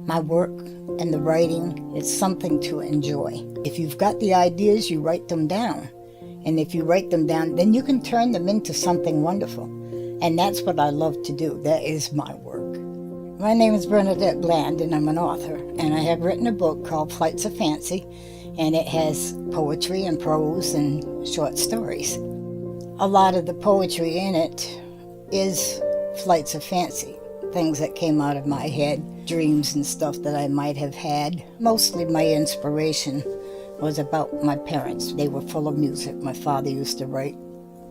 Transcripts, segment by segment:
My work and the writing is something to enjoy. If you've got the ideas, you write them down. And if you write them down, then you can turn them into something wonderful. And that's what I love to do. That is my work. My name is Bernadette Bland, and I'm an author. And I have written a book called Flights of Fancy, and it has poetry and prose and short stories. A lot of the poetry in it is flights of fancy, things that came out of my head, dreams and stuff that I might have had. Mostly my inspiration was about my parents. They were full of music. My father used to write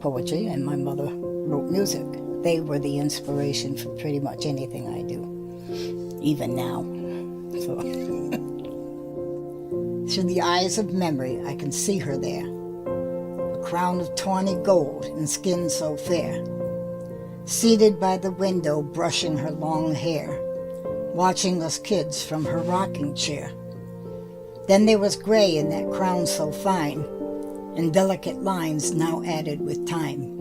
poetry and my mother wrote music. They were the inspiration for pretty much anything I do, even now. So through the eyes of memory, I can see her there, a crown of tawny gold and skin so fair, seated by the window, brushing her long hair, watching us kids from her rocking chair. Then there was gray in that crown so fine, and delicate lines now added with time.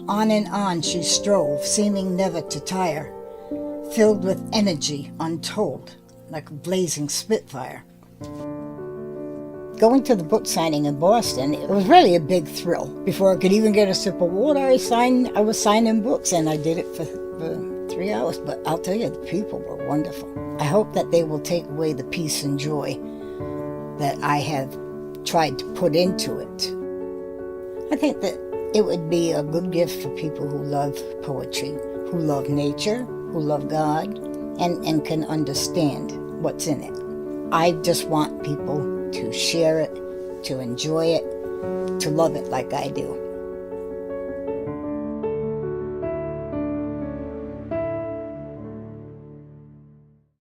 On and on she strove, seeming never to tire, filled with energy untold, like a blazing spitfire. Going to the book signing in Boston, it was really a big thrill. Before I could even get a sip of water, I was signing books, and I did it for 3 hours. But I'll tell you, the people were wonderful. I hope that they will take away the peace and joy that I have tried to put into it. I think that it would be a good gift for people who love poetry, who love nature, who love God, and can understand what's in it. I just want people to share it, to enjoy it, to love it like I do.